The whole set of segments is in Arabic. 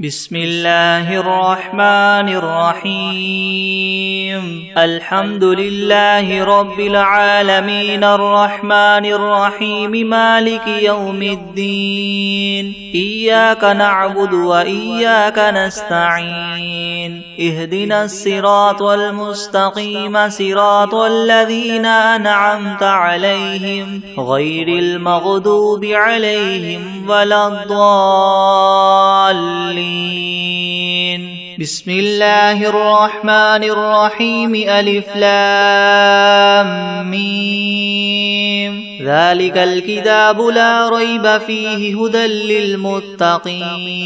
بسم الله الرحمن الرحيم الحمد لله رب العالمين الرحمن الرحيم مالك يوم الدين إياك نعبد وإياك نستعين اهدنا الصراط المستقيم صراط الذين أنعمت عليهم غير المغضوب عليهم ولا الضالين. بسم الله الرحمن الرحيم ألف لام ميم ذلك الكتاب لا ريب فيه هدى للمتقين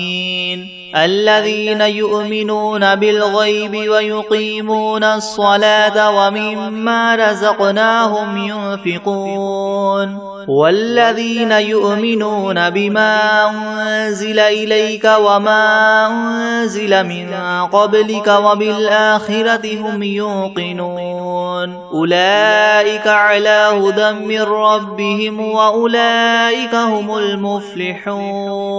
الذين يؤمنون بالغيب ويقيمون الصلاة ومما رزقناهم ينفقون والذين يؤمنون بما أنزل إليك وما أنزل من قبلك وبالآخرة هم يوقنون أولئك على هدى من ربهم وأولئك هم المفلحون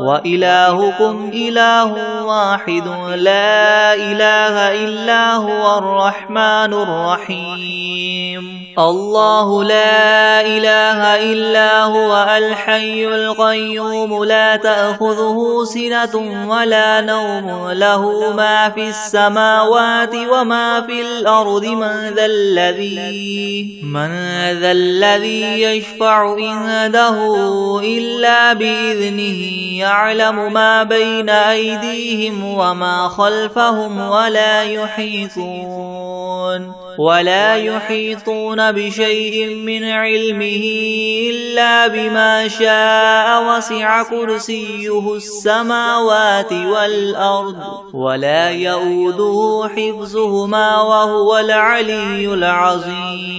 وإلهكم إله واحد لا إله إلا هو الرحمن الرحيم الله لا إله إلا هو الحي القيوم لا تأخذه سنة ولا نوم له ما في السماوات وما في الأرض من ذا الذي يشفع عنده إلا بإذنه يعلم ما بين أيديهم وما خلفهم ولا يحيطون بشيء من علمه إلا بما شاء وسع كرسيه السماوات والأرض ولا يؤوده حفظهما وهو العلي العظيم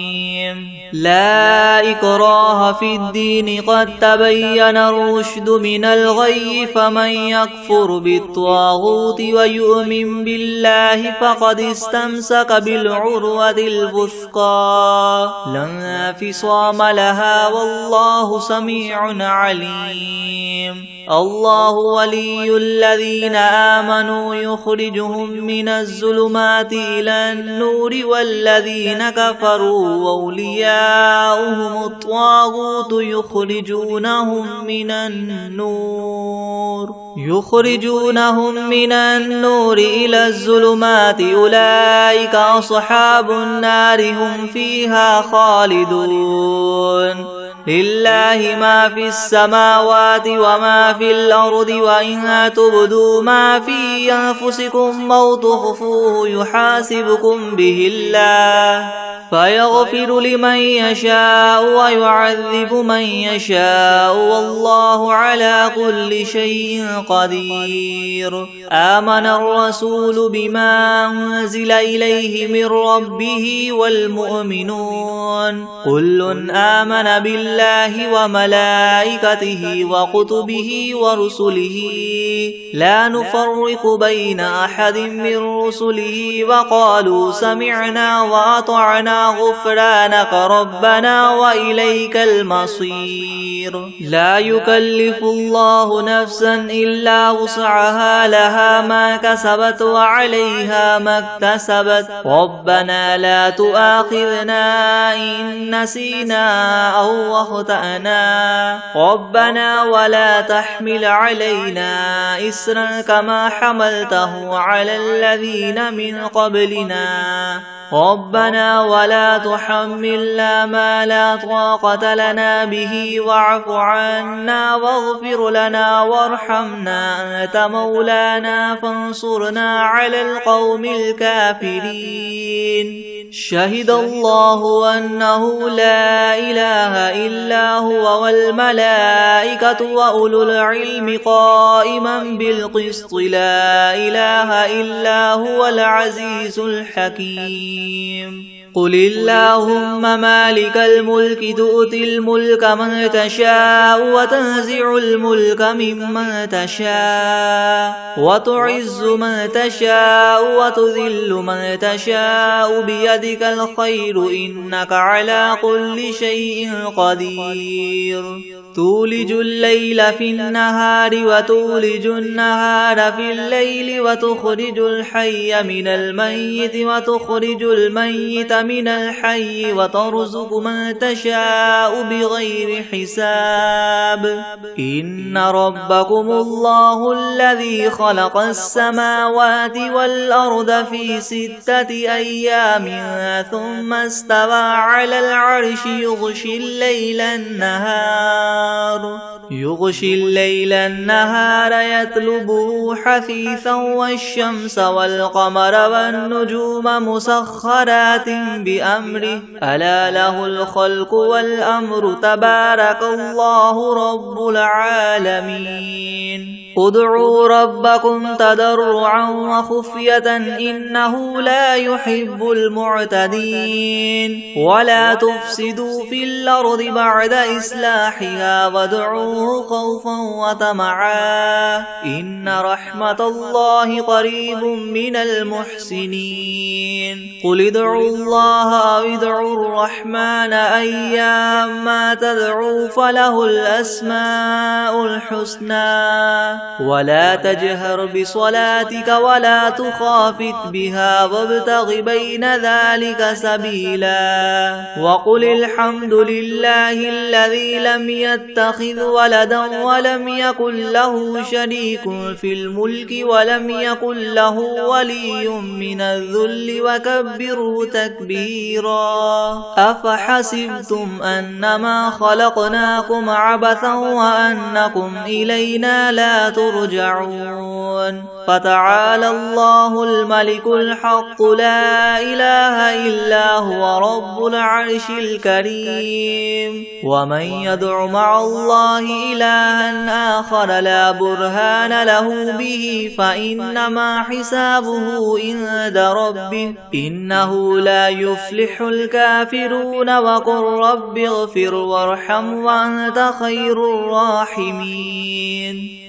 لا إكراه في الدين قد تبين الرشد من الغي فمن يكفر بالطاغوت ويؤمن بالله فقد استمسك بالعروة الوثقى لا انفصام لها والله سميع عليم الله ولي الذين آمنوا يخرجهم من الظلمات إلى النور والذين كفروا أولياؤهم الطاغوت يخرجونهم من النور إلى الظلمات أولئك أصحاب النار هم فيها خالدون لله ما في السماوات وما في الأرض وإن تبدوا ما في أنفسكم أو تخفوه يحاسبكم به الله فيغفر لمن يشاء ويعذب من يشاء والله على كل شيء قدير آمن الرسول بما أنزل إليه من ربه والمؤمنون كل آمن بالله وملائكته وكتبه ورسله لا نفرق بين أحد من رسله وقالوا سمعنا وأطعنا غفرانك ربنا وإليك المصير لا يكلف الله نفسا إلا وسعها لها ما كسبت وعليها ما اكتسبت ربنا لا تؤاخذنا إن نسينا أو أخطأنا ربنا ولا تحمل علينا إسرا كما حملته على الذين من قبلنا ربنا ولا تحملنا ما لا طاقة لنا به واعف عنا واغفر لنا وارحمنا أنت مولانا فانصرنا على القوم الكافرين شهد الله أنه لا إله إلا هو والملائكة وأولو العلم قائما بالقسط لا إله إلا هو العزيز الحكيم قل اللهم مالك الملك تؤتي الملك من تشاء وتنزع الملك ممن تشاء وتعز من تشاء وتذل من تشاء بيدك الخير إنك على كل شيء قدير تولج الليل في النهار وتولج النهار في الليل وتخرج الحي من الميت وتخرج الميت من الحي وترزق من تشاء بغير حساب إن ربكم الله الذي خلق السماوات والأرض في 6 أيام ثم استوى على العرش يغشي الليل النهار يطلبه حثيثا والشمس والقمر والنجوم مسخرات بأمره ألا له الخلق والأمر تبارك الله رب العالمين ادعوا ربكم تضرعا وخفية إنه لا يحب المعتدين ولا تفسدوا في الأرض بعد إصلاحها وادعوه خوفا وطمعا إن رحمة الله قريب من المحسنين قل ادعوا الله أو ادعوا الرحمن أيما تدعوا فله الأسماء الحسنى ولا تجهر بصلاتك ولا تخافت بها وابتغ بين ذلك سبيلا وقل الحمد لله الذي لم يتخذ ولدا ولم يكن له شريك في الملك ولم يكن له ولي من الذل وكبره تكبيرا أفحسبتم أنما خلقناكم عبثا وأنكم إلينا لا ترجعون فتعالى الله الملك الحق لا إله إلا هو رب العرش الكريم ومن يدع مع الله إلها آخر لا برهان له به فإنما حسابه عند ربه إنه لا يفلح الكافرون وقل رب اغفر وارحم وأنت خير الراحمين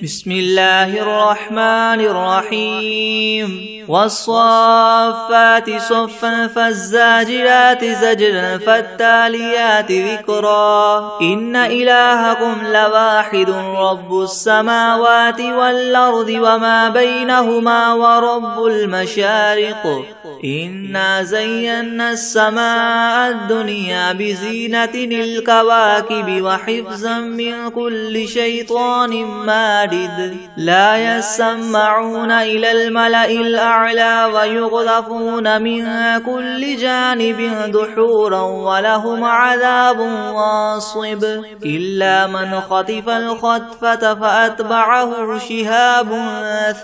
بسم الله الرحمن الرحيم والصافات صفا فالزاجرات زجرا فالتاليات ذكرا إن إلهكم لواحد رب السماوات والأرض وما بينهما ورب المشارق إنا زينا السماء الدنيا بزينة الكواكب وحفظا من كل شيطان مارد لا يسمعون إلى الملأ الأعلى ويقذفون من كل جانب دحورا ولهم عذاب واصب إلا من خطف الخطفة فأتبعه شهاب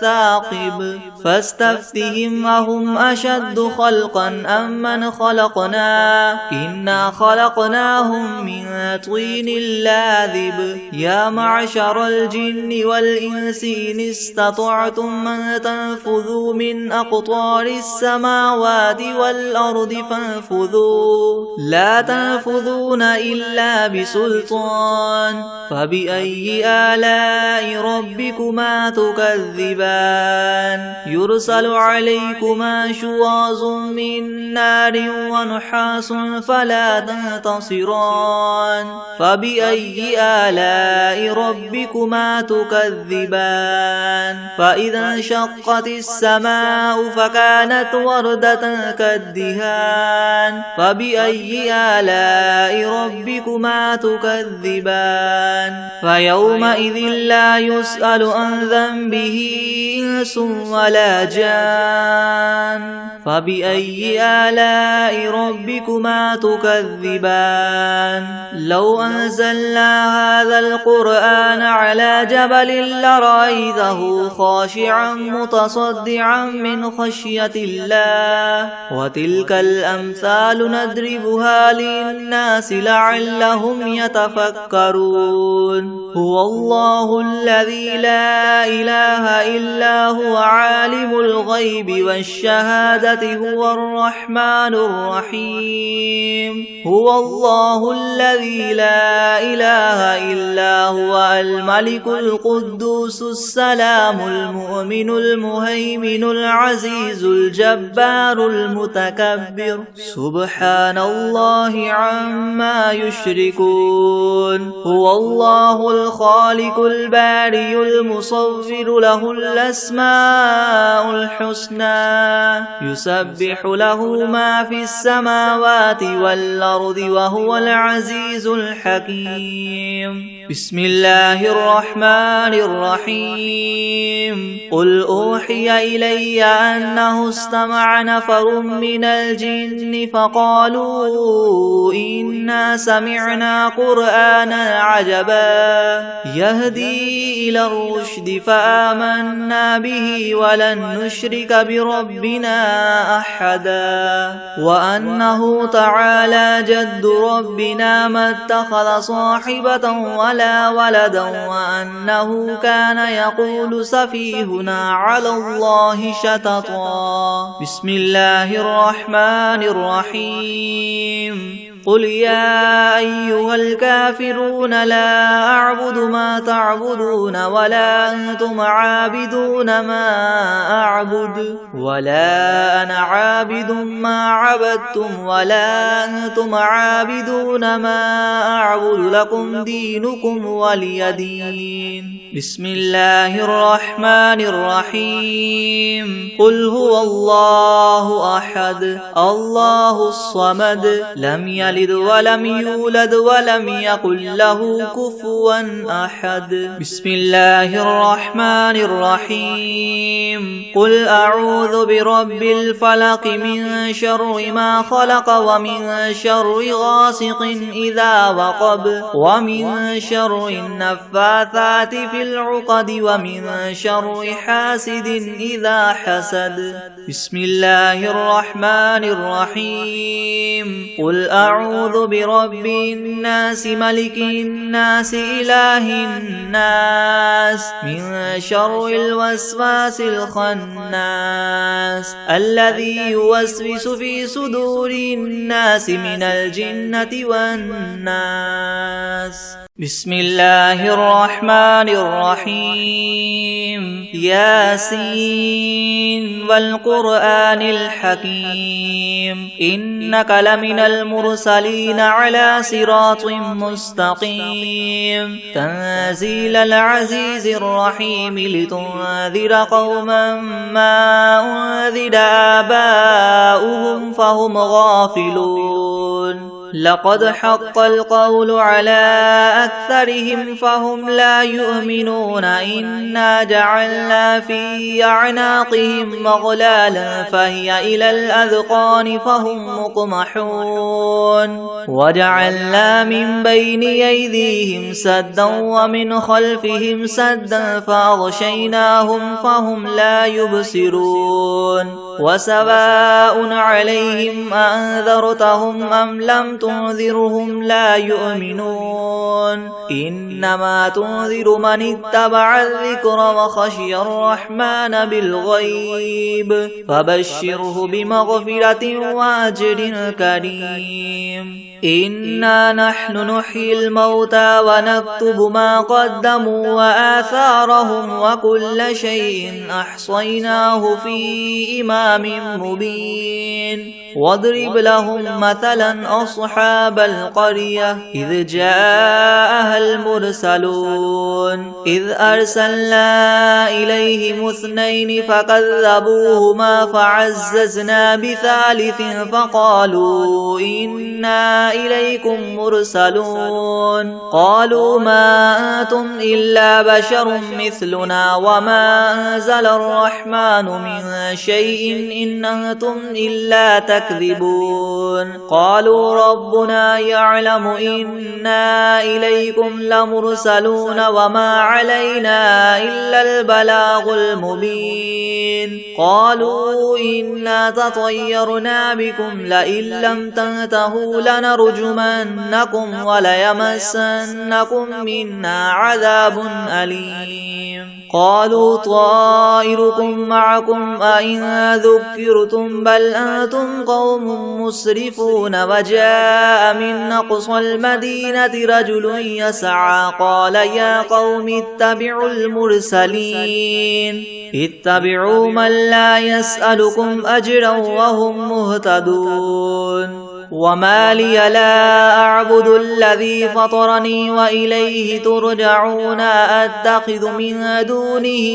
ثاقب فاستفتهم أهم أشد خلقا أم من خلقنا إنا خلقناهم من طين لاذب يا معشر الجن والإنس إن استطعتم من تنفذوا من أقطار السماوات والأرض فانفذوا لا تنفذون إلا بسلطان فبأي آلاء ربكما تكذبان يرسل عليكما شواظ من نار ونحاس فلا تنتصران فبأي آلاء ربكما تكذبان فإذا انشقت السماء فكانت وردة كالدهان فبأي آلاء ربكما تكذبان فيومئذ لا يسأل عن ذنبه إنس ولا جان فبأي آلاء ربكما تكذبان لو أنزلنا هذا القرآن على جبل لرأيته خاشعا متصدعا من خشية الله وتلك الأمثال نضربها للناس لعلهم يتفكرون هو الله الذي لا إله إلا هو عالم الغيب والشهادة هو الرحمن الرحيم هو الله الذي لا إله إلا هو الملك القدوس السلام المؤمن المهيمن العزيز الجبار المتكبر سبحان الله عما يشركون هو الله الله الخالق البارئ المصور له الأسماء الحسنى يسبح له ما في السماوات والأرض وهو العزيز الحكيم. بسم الله الرحمن الرحيم. قل أوحي إلي أنه استمع نفر من الجن فقالوا إنا سمعنا قرآنا عجبا يهدي إلى الرشد فآمنا به ولن نشرك بربنا أحدا وأنه تعالى جد ربنا ما اتخذ صاحبة ولا ولدا وأنه كان يقول سفيهنا على الله شططا. بسم الله الرحمن الرحيم. قل يا أيها الكافرون لا أعبد ما تعبدون ولا أنتم عابدون ما أعبد ولا أنا عابد ما عبدتم ولا أنتم عابدون ما أعبد لكم دينكم ولي دين. بسم الله الرحمن الرحيم. قل هو الله أحد الله الصمد لم يلد ولم يولد ولم يكن له كفوا أحد. بسم الله الرحمن الرحيم. قل أعوذ برب الفلق من شر ما خلق ومن شر غاسق إذا وقب ومن شر النفاثات في العقد ومن شر حاسد إذا حسد. بسم الله الرحمن الرحيم. قل أعوذ برب الناس ملك الناس إله الناس من شر الوسواس الخناس الذي يوسوس في صدور الناس من الجنة والناس. بسم الله الرحمن الرحيم. ياسين والقرآن الحكيم إنك لمن المرسلين على صراط مستقيم تنزيل العزيز الرحيم لتنذر قوما ما أنذر آباؤهم فهم غافلون. لقد حق القول على أكثرهم فهم لا يؤمنون. إنا جعلنا في أعناقهم مغلالا فهي إلى الأذقان فهم مقمحون وجعلنا من بين أيديهم سدا ومن خلفهم سدا فأغشيناهم فهم لا يبصرون. وسواء عليهم أنذرتهم أم لم تنذرهم لا يؤمنون. إنما تنذر من اتبع الذكر وخشي الرحمن بالغيب فبشره بمغفرة وأجر كريم. إنا نحن نحيي الموتى ونكتب ما قدموا وآثارهم وكل شيء أحصيناه في إمام مبين. واضرب لهم مثلا أصحاب القرية إذ جاءها المرسلون إذ أرسلنا إليهم اثنين فكذبوهما فعززنا بثالث فقالوا إنا إليكم مرسلون. قالوا ما أنتم إلا بشر مثلنا وما أنزل الرحمن من شيء إن أنتم إلا تكذبون. قالوا ربنا يعلم إنا إليكم لمرسلون وما علينا إلا البلاغ المبين. قالوا إنا تطيرنا بكم لئن لم تنتهوا لنرجمنكم وليمسنكم منا عذاب أليم. قالوا طائركم معكم أئن ذكرتم بل أنتم قوم مسرفون. وجاء من أقصى المدينة رجل يسعى قال يا قوم اتبعوا المرسلين اتبعوا من لا يسألكم أجرا وهم مهتدون. وما لي لا أعبد الذي فطرني وإليه ترجعون أتخذ من دونه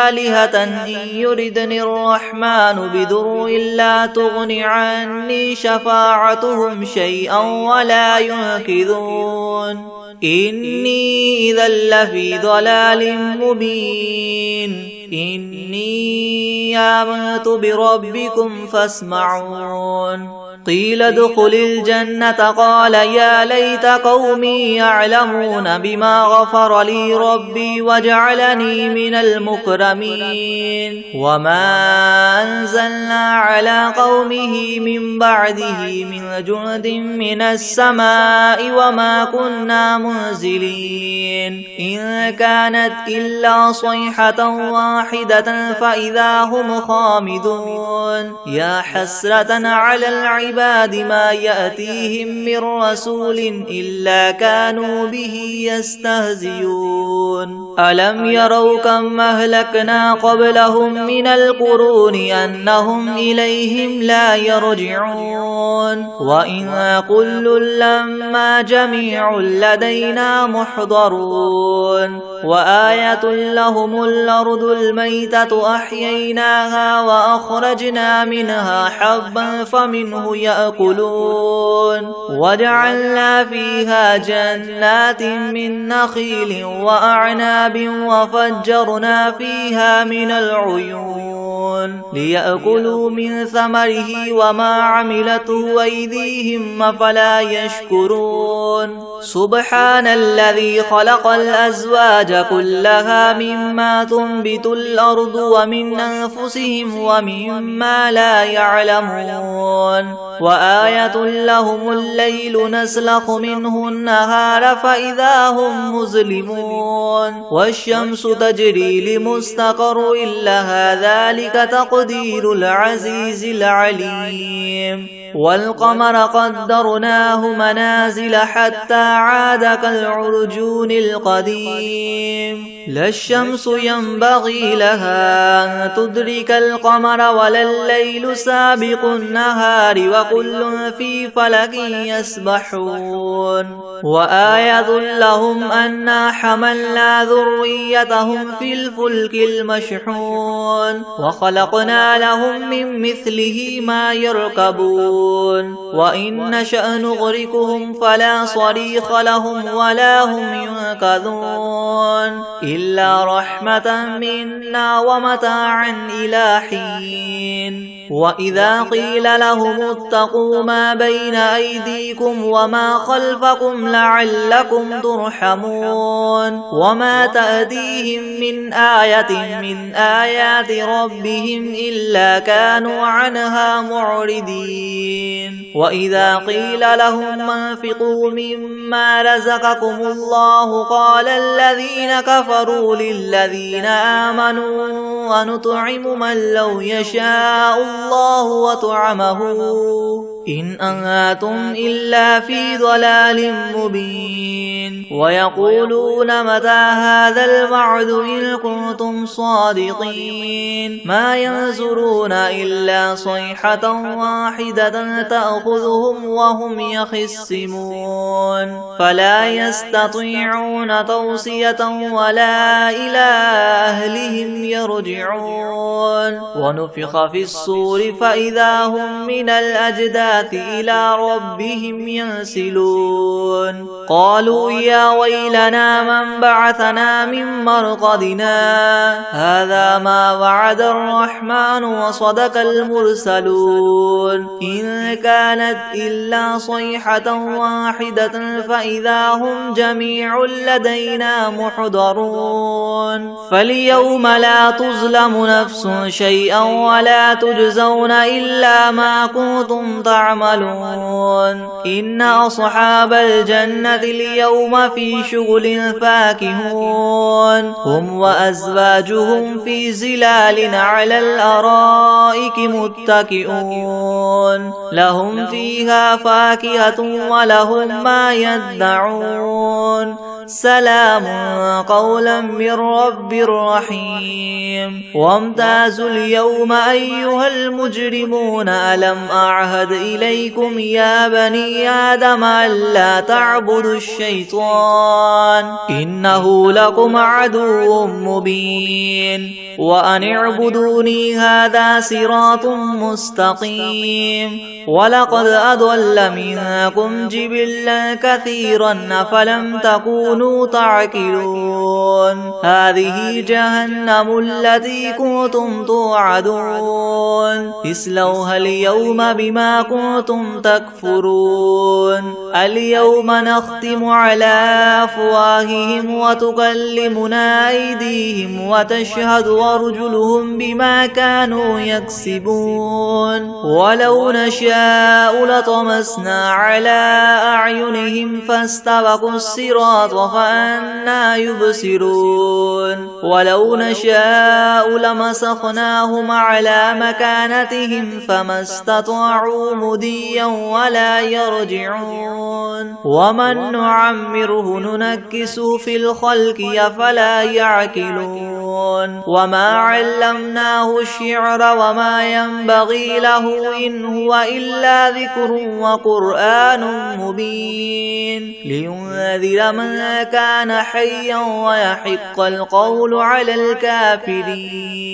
آلهة إن يردني الرحمن بضر لا تغن عني شفاعتهم شيئا ولا ينقذون إني إذا لفي ضلال مبين إني آمنت بربكم فاسمعون قيل ادخل الجنة قال يا ليت قومي يعلمون بما غفر لي ربي وجعلني من المكرمين وما أنزلنا على قومه من بعده من جند من السماء وما كنا منزلين إن كانت إلا صيحة واحدة فإذا هم خامدون يا حسرة على العباد ما يأتيهم من رسول إلا كانوا به يستهزئون ألم يروا كم أهلكنا قبلهم من القرون أنهم إليهم لا يرجعون وإن كل لما جميع لدينا محضرون وآية لهم الأرض الميتة أحييناها وأخرجنا منها حبا فمنه يأكلون وجعلنا فيها جنات من نخيل وأعناب وفجرنا فيها من العيون ليأكلوا من ثمره وما عملته أيديهم أفلا يشكرون سبحان الذي خلق الأزواج كلها مما تنبت الأرض ومن أنفسهم ومما لا يعلمون وآية لهم الليل نسلخ منه النهار فإذا هم مظلمون والشمس تجري لمستقر لها ذلك تقدير العزيز العليم والقمر قدرناه منازل حتى عاد كالعرجون القديم لا الشمس ينبغي لها أن تدرك القمر ولا الليل سابق النهار وكل في فلك يسبحون وآية لهم أنا حملنا ذريتهم في الفلك المشحون وخلقنا لهم من مثله ما يركبون وإن نشأ نغرقهم فلا صريخ لهم ولا هم ينقذون إلا رحمة منا ومتاعا إلى حين وإذا قيل لهم اتقوا ما بين أيديكم وما خلفكم لعلكم ترحمون وما تأتيهم من آية من آيات ربهم إلا كانوا عنها معرضين وإذا قيل لهم انفقوا مما رزقكم الله قال الذين كفروا للذين آمنوا ونطعم من لو يشاء الله وطعمه إن أنتم إلا في ضلال مبين ويقولون متى هذا الوعد إن كنتم صادقين ما ينظرون إلا صيحة واحدة تأخذهم وهم يخصمون فلا يستطيعون توصية ولا إلى أهلهم يرجعون ونفخ في الصور فإذا هم من الأجداث إلى ربهم ينسلون قالوا يا ويلنا من بعثنا من مرقدنا هذا ما وعد الرحمن وصدق المرسلون إن كانت إلا صيحة واحدة فإذا هم جميع لدينا محضرون فاليوم لا تظلم نفس شيئا ولا تجزون إلا ما كنتم تعملون إن أصحاب الجنة اليوم في شغل فاكهون هم وأزواجهم في زلال على الأرائك متكئون لهم فيها فاكهة ولهم ما يدعون سلام قولا من رب رحيم وامتازوا اليوم أيها المجرمون ألم أعهد إليكم يا بني آدم ألا تعبدوا الشيطان إنه لكم عدو مبين وأن اعبدوني هذا صراط مستقيم ولقد أضل منكم جبلا كثيرا أفلم تكونوا تعقلون هذه جهنم التي كنتم توعدون اصلوها اليوم بما كنتم تكفرون اليوم نختم على أفواههم وتكلمنا أيديهم وتشهد أرجلهم بما كانوا يكسبون ولو نشاء لطمسنا على أعينهم فاستبقوا الصراط فأنى يبصرون ولو نشاء لمسخناهم على مكانتهم فما استطاعوا مضيا ولا يرجعون ومن نعمره ننكسه في الخلق أفلا يعقلون وما علمناه الشعر وما ينبغي له إن هو إلا ذكر وقرآن مبين لينذر من كان حيا ويحق القول على الكافرين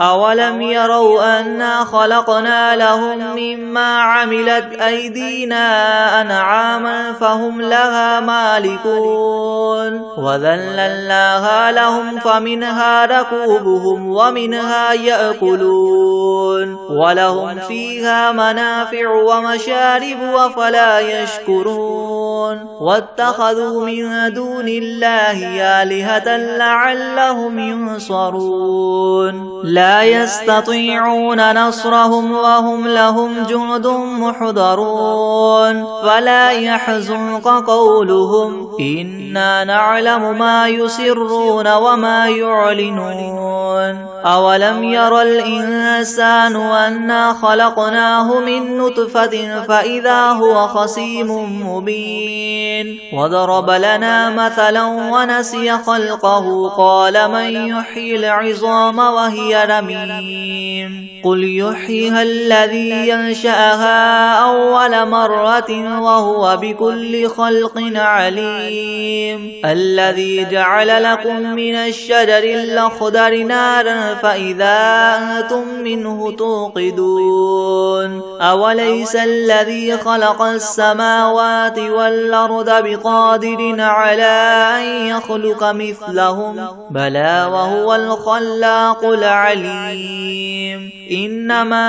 أولم يروا أنا خلقنا لهم مما عملت أيدينا أنعاما فهم لها مالكون وذللناها لهم فمنها ركوبهم ومنها يأكلون ولهم فيها منافع ومشارب أفلا يشكرون واتخذوا من دون الله آلهة لعلهم ينصرون لا يستطيعون نصرهم وهم لهم جند محضرون فلا يحزنك قولهم إنا نعلم ما يسرون وما يعلنون أولم ير الإنسان أنا خلقناه من نطفة فإذا هو خصيم مبين وضرب لنا مثلا ونسي خلقه قال من يحيي العظام وهي رميم قل يحييها الذي ينشأها أول مرة وهو بكل خلق عليم الذي جعل لكم من الشجر الأخضر نارا فإذا أنتم منه توقدون أوليس الذي خلق السماوات والأرض بقادر على أن يخلق مثلهم بلى وهو الخلاق العليم إنما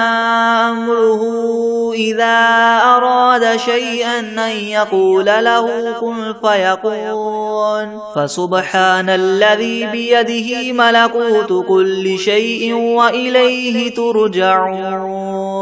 أمره إذا أراد شيئا أن يقول له كن فيكون فسبحان الذي بيده ملكوت كل شيء وإليه ترجعون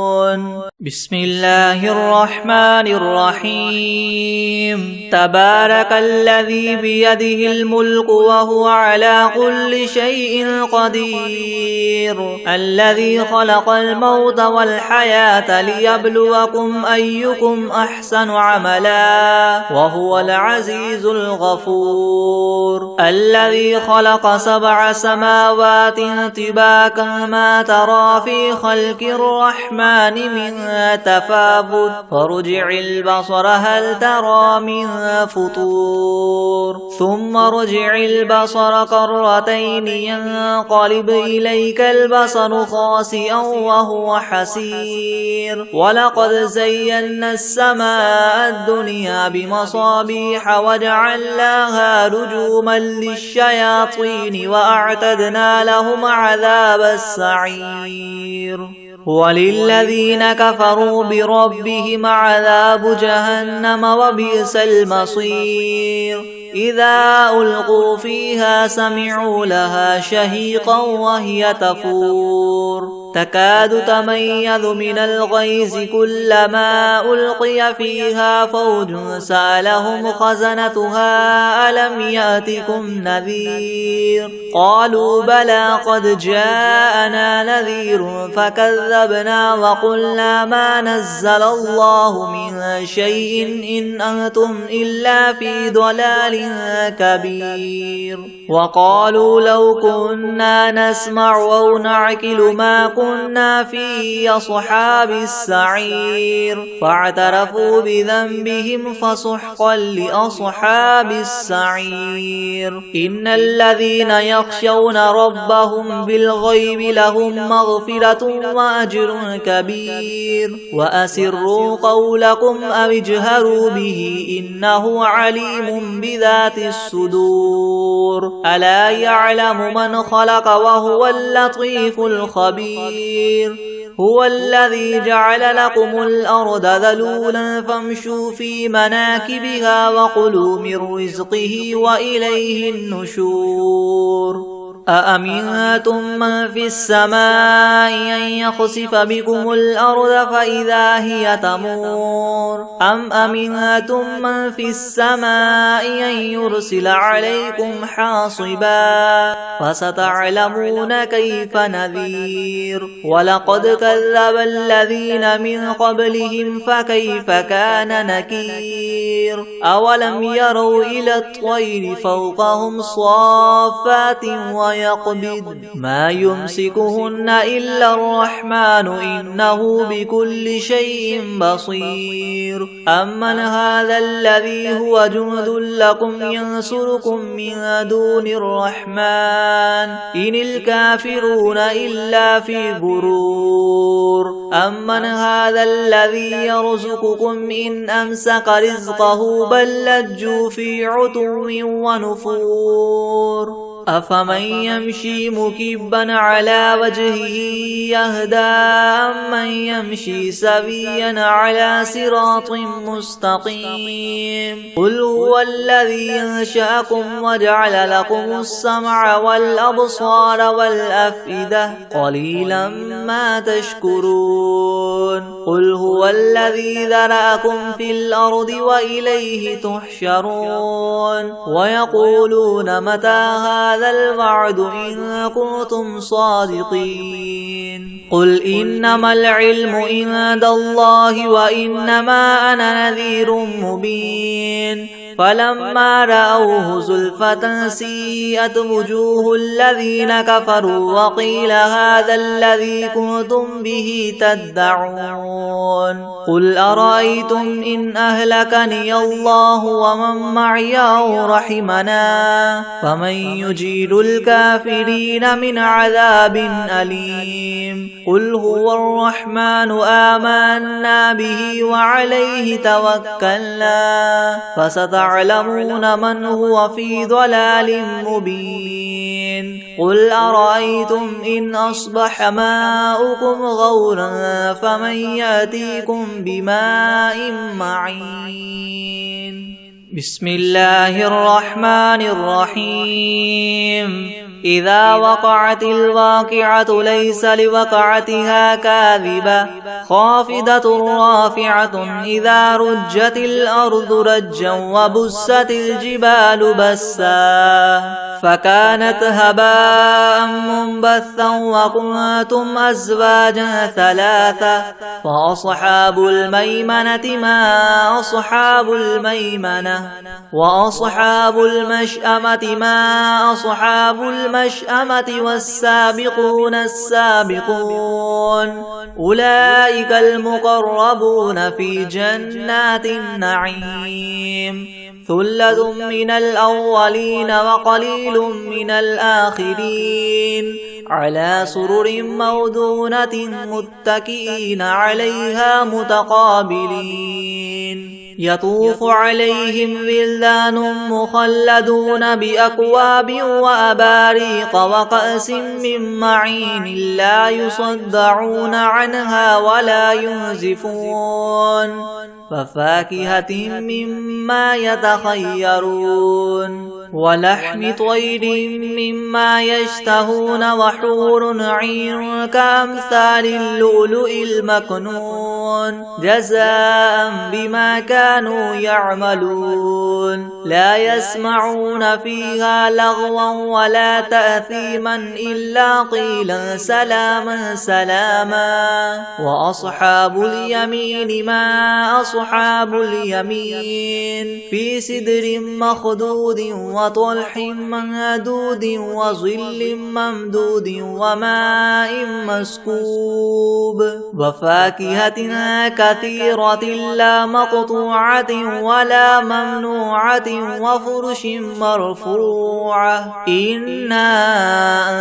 بسم الله الرحمن الرحيم تبارك الذي بيده الملك وهو على كل شيء قدير الذي خلق الموت والحياة ليبلوكم أيكم أحسن عملا وهو العزيز الغفور الذي خلق 7 سماوات طباقا ما ترى في خلق الرحمن من تفاوت فرجع البصر هل ترى من فطور ثم رجع البصر كرتين ينقلب إليك البصر خاسئا وهو حسير ولقد زينا السماء الدنيا بمصابيح وجعلناها رجوما للشياطين وأعتدنا لهم عذاب السعير وللذين كفروا بربهم عذاب جهنم وبئس المصير إذا ألقوا فيها سمعوا لها شهيقا وهي تفور تكاد تميز من الغيظ كلما ألقي فيها فوج سألهم خزنتها ألم يأتكم نذير قالوا بلى قد جاءنا نذير فكذبنا وقلنا ما نزل الله من شيء إن أنتم إلا في ضلال كبير وقالوا لو كنا نسمع أو نعقل ما كنا في أصحاب السعير فاعترفوا بذنبهم فسحقا لأصحاب السعير إن الذين يخشون ربهم بالغيب لهم مغفرة وأجر كبير وأسروا قولكم أو اجهروا به إنه عليم بذات الصدور ألا يعلم من خلق وهو اللطيف الخبير هو الذي جعل لكم الأرض ذلولا فامشوا في مناكبها وكلوا من رزقه وإليه النشور أأمنتم من في السماء أن يخسف بكم الأرض فإذا هي تمور أم أمنتم من في السماء أن يرسل عليكم حاصبا فستعلمون كيف نذير ولقد كذب الذين من قبلهم فكيف كان نكير أولم يروا إلى الطير فوقهم صافات ويقبض ما يمسكهن إلا الرحمن إنه بكل شيء بصير أمن هذا الذي هو جند لكم ينصركم من دون الرحمن إن الكافرون إلا في غرور أمن هذا الذي يرزقكم إن أمسك رزقه بل لجوا في عتو ونفور أفمن يمشي مكبا على وجهه يهدى أمن يمشي سويا على صراط مستقيم قل هو الذي أنشأكم وجعل لكم السمع والأبصار والأفئدة قليلا ما تشكرون قل هو الذي ذرأكم في الأرض وإليه تحشرون ويقولون متى هذا الوعد إن كنتم صادقين قل إنما العلم عند الله وإنما أنا نذير مبين فلما رأوه زلفة سيئت وجوه الذين كفروا وقيل هذا الذي كنتم به تدعون قل أرأيتم إن أهلكني الله ومن معي أو رحمنا فمن يجير الكافرين من عذاب أليم قل هو الرحمن آمنا به وعليه توكلنا فستعلمون من هو في ضلال مبين قل أرأيتم إن أصبح ماؤكم غورا فمن يأتيكم بماء معين بسم الله الرحمن الرحيم إذا وقعت الواقعة ليس لوقعتها كاذبة خافضة رافعة إذا رجت الأرض رجا وبست الجبال بسا فكانت هباء منبثا وكنتم أزواجا ثلاثة فأصحاب الميمنة ما أصحاب الميمنة وأصحاب المشأمة ما أصحاب المشأمة والسابقون السابقون أولئك المقربون في جنات النعيم ثلة من الأولين وقليل من الآخرين على سرر موضونة متكئين عليها متقابلين يطوف عليهم ولدان مخلدون بأكواب وأباريق وكأس من معين لا يصدعون عنها ولا ينزفون وفاكهة مما يتخيرون ولحم طير مما يشتهون وحور عين كأمثال اللؤلؤ المكنون جزاء بما كانوا يعملون لا يسمعون فيها لغوا ولا تأثيما إلا قيلا سلاما سلاما وأصحاب اليمين ما أصحاب اليمين في سدر مخدود وطلح منضود وظل ممدود وماء مسكوب وفاكهة كثيرة لا مقطوعة ولا ممنوعة وفرش مرفوعة إنا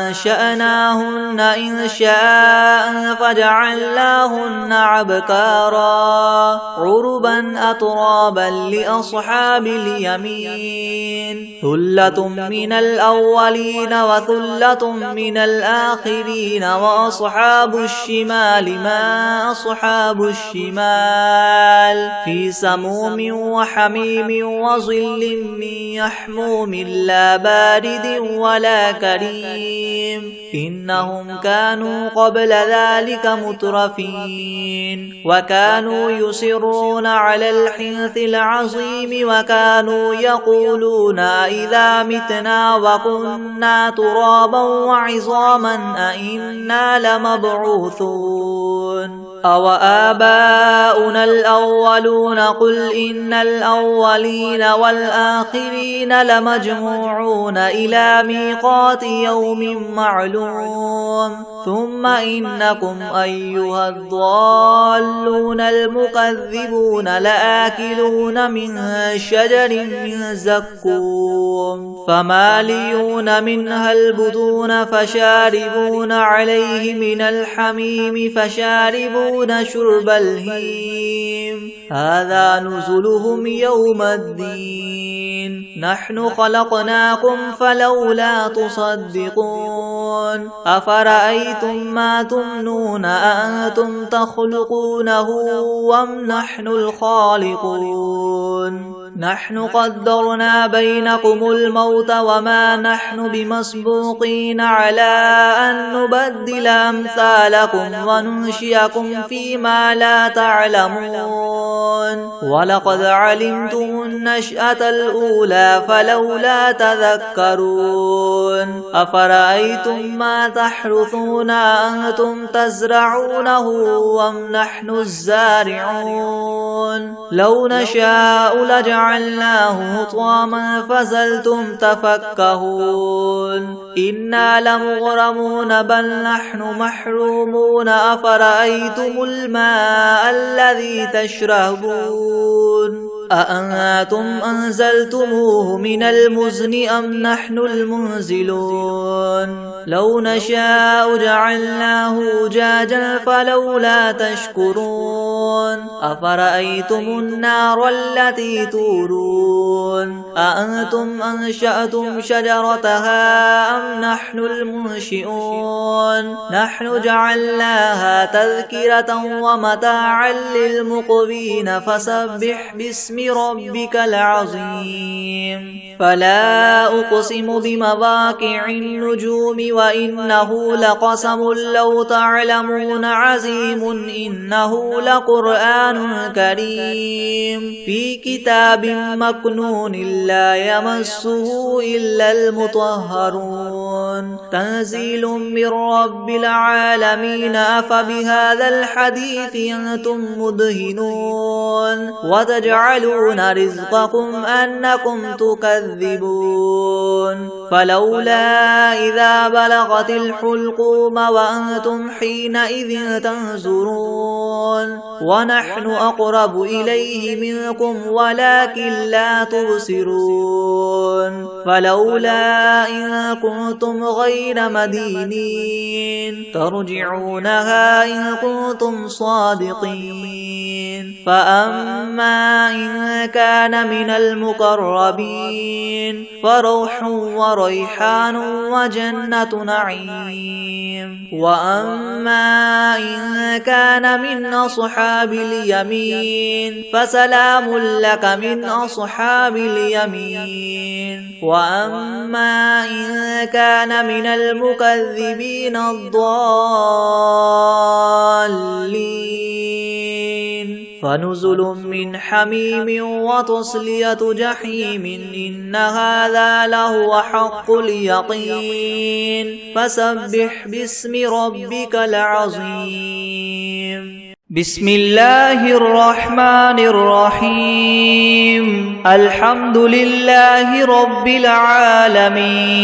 أنشأناهن إنشاء فجعلناهن عبكارا عربا أترابا لأصحاب اليمين ثلة من الأولين وثلة من الآخرين وأصحاب الشمال ما أصحاب الشمال في سموم وحميم وظل من يحموم لا بارد ولا كريم إنهم كانوا قبل ذلك مترفين وكانوا يصرون على الحنث العظيم وكانوا يقولون إذا متنا وكنا ترابا وعظاما أئنا لمبعوثون أو آباؤنا الأولون قل إن الأولين والآخرين لمجموعون إلى ميقات يوم معلوم ثم إنكم أيها الضالون المكذبون لآكلون من شجر من زقوم فماليون منها البطون فشاربون عليه من الحميم فشاربون شرب الهيم هذا نزلهم يوم الدين نحن خلقناكم فلولا تصدقون أفرأيتم ما تمنون أأنتم تخلقونه أم نحن الخالقون نحن قدرنا بينكم الموت وما نحن بمسبوقين على أن نبدل أمثالكم وننشئكم فيما لا تعلمون ولقد علمتم النشأة الأولى فلولا تذكرون أفرأيتم ما تحرثون أنتم تزرعونه أم نحن الزارعون لو نشاء لجعلناه حطاما فظلتم تفكهون إنا لمغرمون بل نحن محرومون أفرأيتم الماء الذي تشربون أأنتم أنزلتموه من المزن أم نحن المنزلون لو نشاء جعلناه أجاجا فلولا تشكرون أفرأيتم النار التي تورون أأنتم أنشأتم شجرتها أم نحن المنشئون نحن جعلناها تذكرة ومتاعا للمقوين فسبح باسم ربك العظيم فلا أقسم بمواقع النجوم وإنه لقسم لو تعلمون عظيم إنه لقرآن كريم في كتاب مكنون لا يمسه إلا المطهرون تنزيل من رب العالمين أفبهذا الحديث أنتم مدهنون وتجعلون رزقكم أنكم تكذبون فلولا إذا بلغت الحلقوم وأنتم حينئذ تنظرون ونحن أقرب إليه منكم ولكن لا تبصرون فلولا إن كنتم غير مدينين ترجعونها إن كنتم صادقين فأما إن إن كان من المقربين فروح وريحان وجنة نعيم. وأما إن كان من أصحاب اليمين فسلام لك من أصحاب اليمين. وأما إن كان من المكذبين الضالين فنزل من حميم وتصلية جحيم إن هذا لهو حق اليقين. فسبح باسم ربك العظيم. بسم الله الرحمن الرحيم. الحمد لله رب العالمين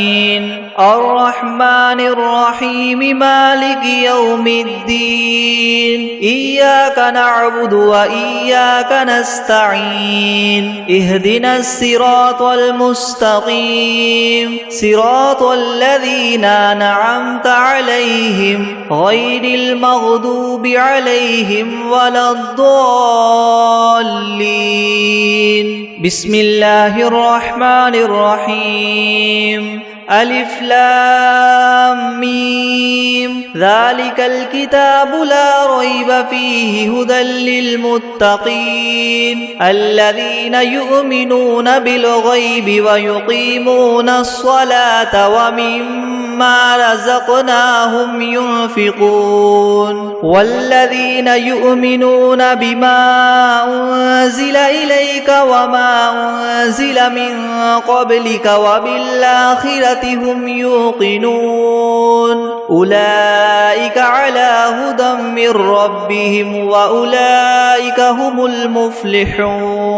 الرحمن الرحيم مالك يوم الدين إياك نعبد وإياك نستعين اهدنا الصراط المستقيم صراط الذين أنعمت عليهم غير المغضوب عليهم ولا الضالين. بسم الله الرحمن الرحيم. ألف لام ميم ذلك الكتاب لا ريب فيه هدى للمتقين الذين يؤمنون بالغيب ويقيمون الصلاة ومما رزقناهم ينفقون والذين يؤمنون بما أنزل إليك وما أنزل من قبلك وبالآخرة هم يوقنون أولئك على هدى من ربهم وأولئك هم المفلحون.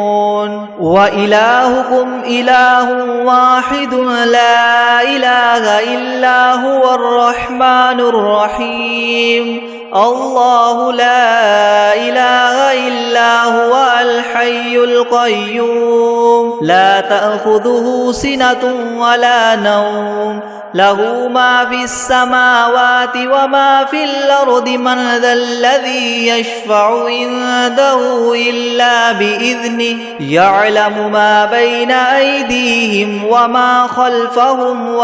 وإلهكم إله واحد لا إله إلا هو الرحمن الرحيم الله لا إله إلا هو الحي القيوم لا تأخذه سنة ولا نوم له ما في السماوات وما في الأرض من ذا الذي يشفع عنده إلا بإذنه يعلم ما بين أيديهم وما خلفهم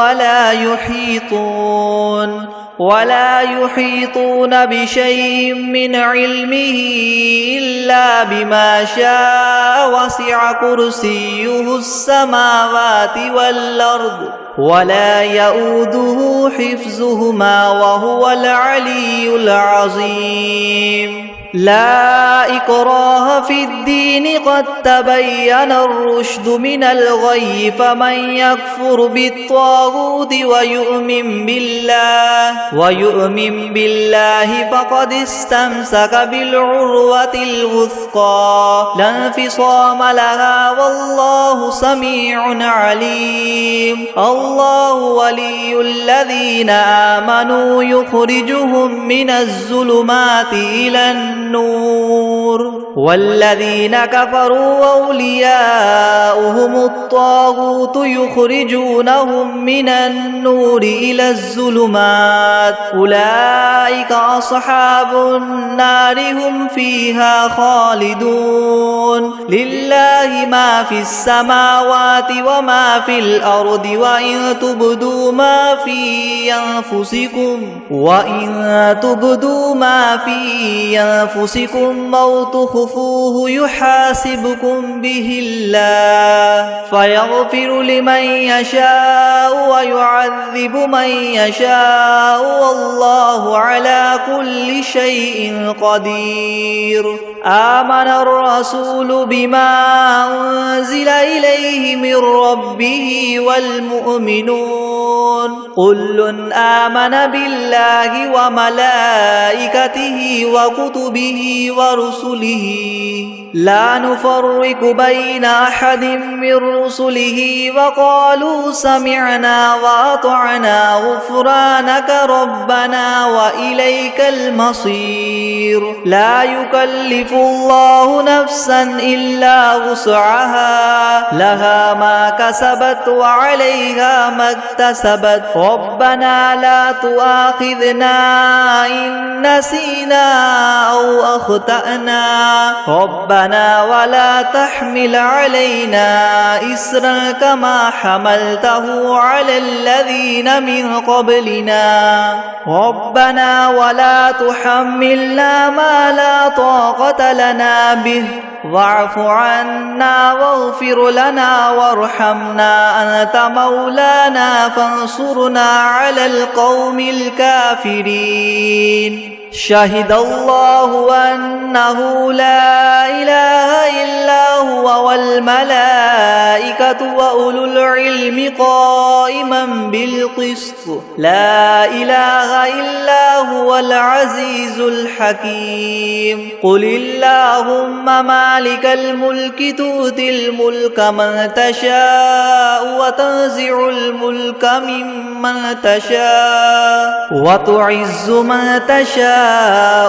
ولا يحيطون بشيء من علمه إلا بما شاء وسع كرسيه السماوات والأرض ولا يؤوده حفظهما وهو العلي العظيم. لا إكراه في الدين قد تبين الرشد من الغي فمن يكفر بالطاغوت ويؤمن بالله فقد استمسك بالعروة الوثقى لا انفصام لها والله سميع عليم. الله ولي الذين آمنوا يخرجهم من الظلمات إلى النور والذين كفروا أولياؤهم الطاغوت يخرجونهم من النور إلى الظلمات أولئك أصحاب النار هم فيها خالدون. لله ما في السماوات وما في الأرض وإن تبدوا ما في أنفسكم أو تخفوه يحاسبكم به الله فيغفر لمن يشاء ويعذب من يشاء والله على كل شيء قدير. آمن الرسول بما أنزل إليه من ربه والمؤمنون كل آمن بالله وملائكته وكتبه ورسله لا نفرق بين أحد من رسله وقالوا سمعنا وأطعنا غفرانك ربنا وإليك المصير. لا يكلف الله نفسا إلا وسعها لها ما كسبت وعليها ما اكتسبت ربنا لا تؤاخذنا إن نسينا أو أخطأنا ربنا ولا تحمل علينا إسرا كما حملته على الذين من قبلنا ربنا ولا تحملنا ما لا طاقة لنا به واعف عنا واغفر لنا وارحمنا أنت مولانا فانصرنا على القوم الكافرين شهد الله أنه لا إله إلا هو والملائكة وأولو العلم قائما بالقسط لا إله إلا هو العزيز الحكيم قل اللهم مالك الملك تؤتي الملك من تشاء وتنزع الملك ممن تشاء وتعز من تشاء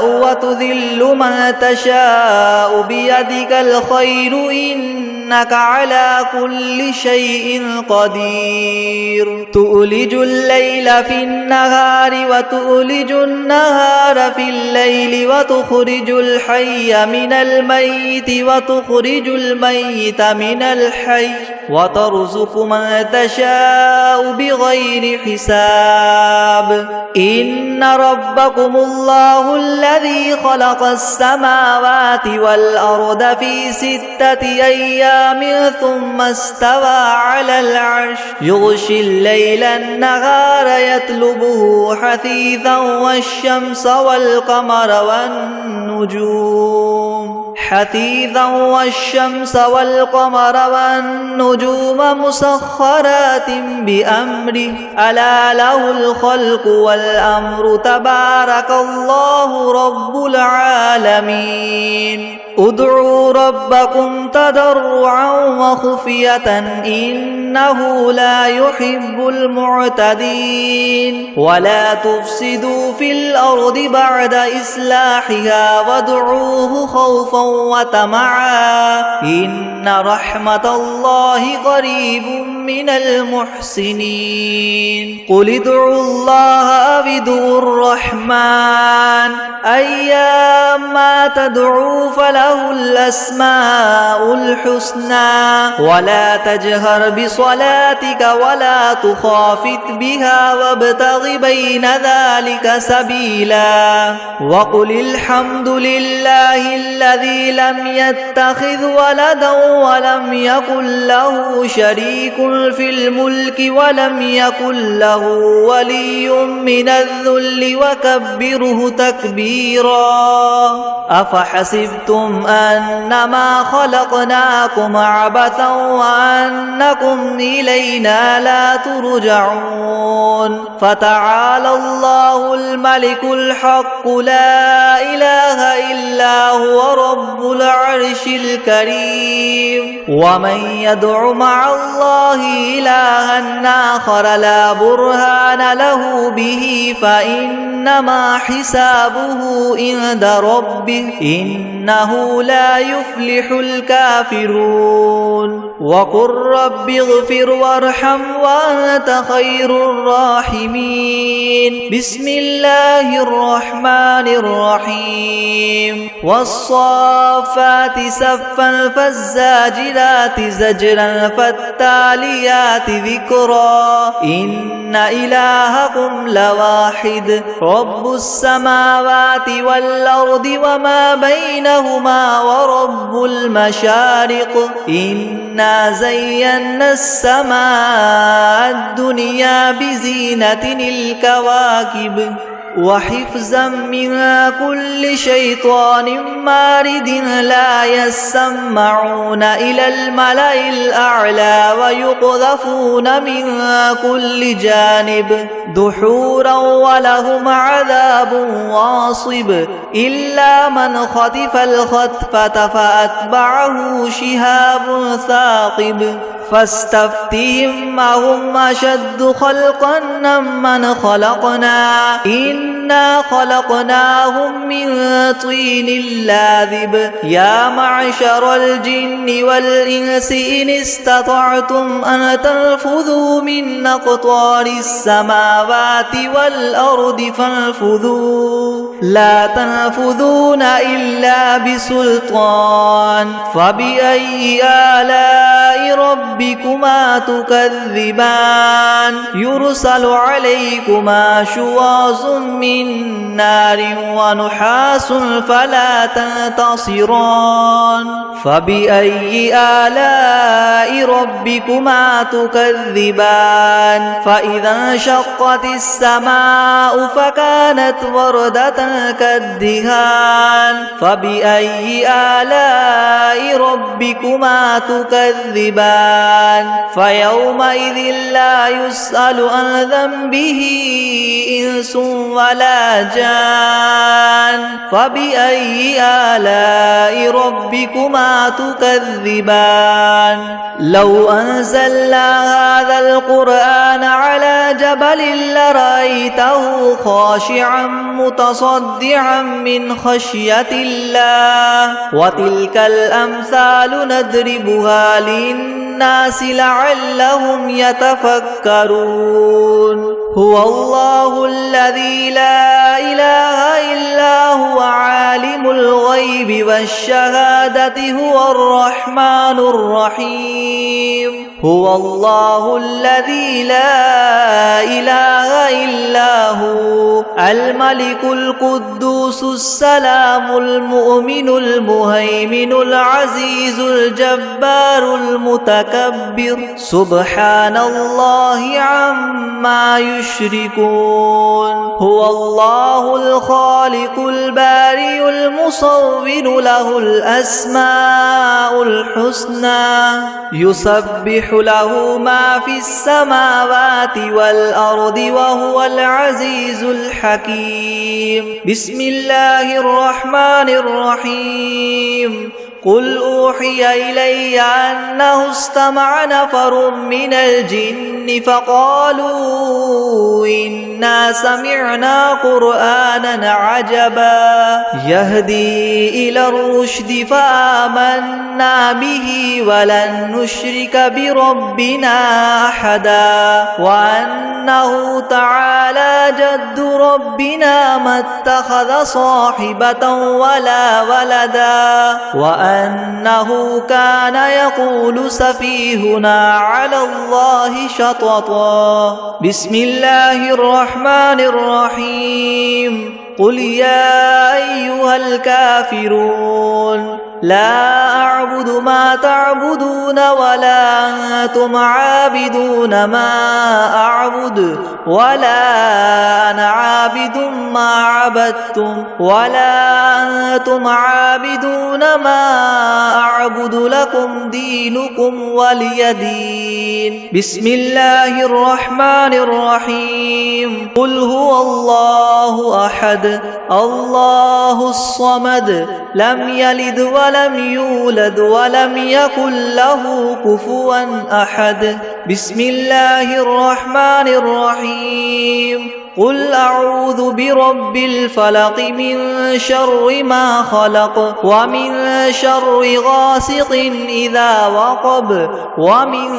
وتذل من تشاء بيدك الخير إنك على كل شيء قدير تؤلج الليل في النهار وتؤلج النهار في الليل وتخرج الحي من الميت وتخرج الميت من الحي وترزق من تشاء بغير حساب إن ربكم الله الذي خلق السماوات والأرض في 6 أيام ثم استوى على العرش يغشي الليل النهار يطلبه حثيثا والشمس والقمر والنجوم مسخرات بأمره ألا له الخلق والأمر تبارك الله رب العالمين ادعوا ربكم تضرعا وخفية إنه لا يحب المعتدين ولا تفسدوا في الأرض بعد إصلاحها وادعوه خوفا وطمعا إن رحمة الله قريب من المحسنين قل ادعوا الله أو ادعوا الرحمن أيما تدعوا فله الأسماء الحسنى ولا تجهر بصلاتك ولا تخافت بها وابتغ بين ذلك سبيلا وقل الحمد لله الذي لم يتخذ ولدا ولم يكن له شريك في الملك ولم يكن له ولي من الذل وكبره تكبيرا أفحسبتم أنما خلقناكم عبثا وأنكم إلينا لا ترجعون فتعالى الله الملك الحق لا إله إلا هو رب العرش الكريم ومن يدع مع الله إلها آخر لا برهان له به فإنما حسابه عند ربه إنه لا يفلح الكافرون وقل رب اغفر وارحم وأنت خير الراحمين بسم الله الرحمن الرحيم والصافات صفا فالزاجرات زجرا فالتاليات ذكرا إن إلهكم لواحد رب السماوات والأرض وما بينهما ورب المشارق إنا زينا السماء الدنيا بزينة الكواكب وحفظا من كل شيطان مارد لا يسمعون إلى الملأ الأعلى ويقذفون من كل جانب دحورا ولهم عذاب واصب إلا من خطف الخطفة فأتبعه شهاب ثاقب فاستفتهم أهم أشد خلقا ممن خلقنا إن إنا خلقناهم من طين لاذب يا معشر الجن والإنس إن استطعتم أن تنفذوا من أقطار السماوات والأرض فانفذوا لا تنفذون إلا بسلطان فبأي آلاء ربكما تكذبان يرسل عليكما شواظ من نار ونحاس فلا تنتصران فبأي آلاء ربكما تكذبان فإذا انشقت السماء فكانت وردة كالدهان فبأي آلاء ربكما تكذبان فيومئذ لا يسأل عن ذنبه إنس ولا جان فبأي آلاء ربكما تكذبان لو أنزلنا هذا القرآن على جبل لرأيته خاشعا متصدعا من خشية الله وتلك الأمثال نضربها للناس لعلهم يتفكرون هو الله الذي لا إله إلا هو عالم الغيب والشهادة هو الرحمن الرحيم هو الله الذي لا إله إلا هو الملك القدوس السلام المؤمن المهيمن العزيز الجبار المتكبر سبحان الله عما يشركون هو الله الخالق البارئ المصور له الأسماء الحسنى يسبح له ما في السماوات والأرض وهو العزيز الحكيم بسم الله الرحمن الرحيم قل أوحي إلي أنه استمع نفر من الجن فقالوا إنا سمعنا قرآنا عجبا يهدي إلى الرشد فآمنا به ولن نشرك بربنا أحدا وأنه تعالى جد ربنا ما اتخذ صاحبة ولا ولدا وأنه كان يقول سفيهنا على الله شططا بسم الله الرحمن الرحيم قل يا أيها الكافرون لا أعبد ما تعبدون ولا أنتم عابدون ما أعبد ولا أنا عابد ما عبدتم ولا أنتم عابدون ما أعبد لكم دينكم ولي دين بسم الله الرحمن الرحيم قل هو الله أحد الله الصمد لم يلد ولم يولد ولم يكن له كفوا أحد بسم الله الرحمن الرحيم قل أعوذ برب الفلق من شر ما خلق ومن شر غاسق إذا وقب ومن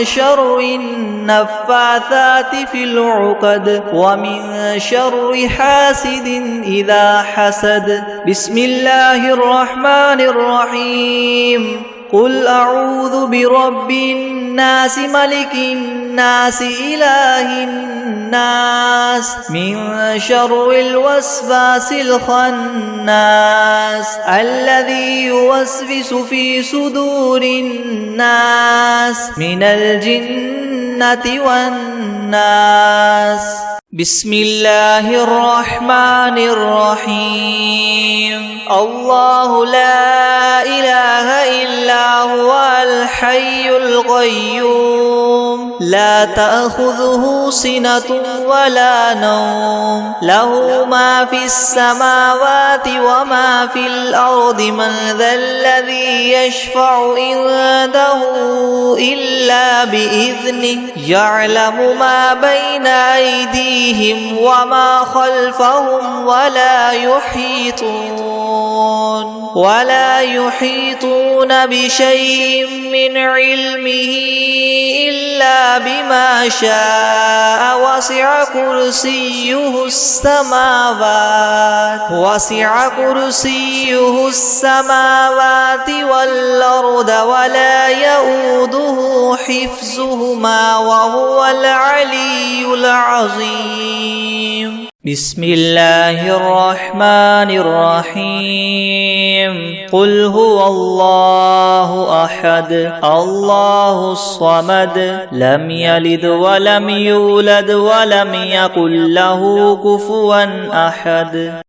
شر النفاثات في العقد ومن شر حاسد إذا حسد بسم الله الرحمن الرحيم قل أعوذ برب الناس ملك الناس إله الناس من شر الوسواس الخناس الذي يوسوس في صدور الناس من الجنة والناس بسم الله الرحمن الرحيم الله لا إله إلا هو الحي الحي القيوم لا تأخذه سنة ولا نوم له ما في السماوات وما في الأرض من ذا الذي يشفع عنده إلا بإذنه يعلم ما بين أيديهم وما خلفهم ولا يحيطون بشيء من علمه إلا بما شاء وسع كرسيه السماوات والأرض ولا يؤوده حفظهما وهو العلي العظيم. بسم الله الرحمن الرحيم. قل هو الله أحد الله الصمد لم يلد ولم يولد ولم يكن له كفوا أحد.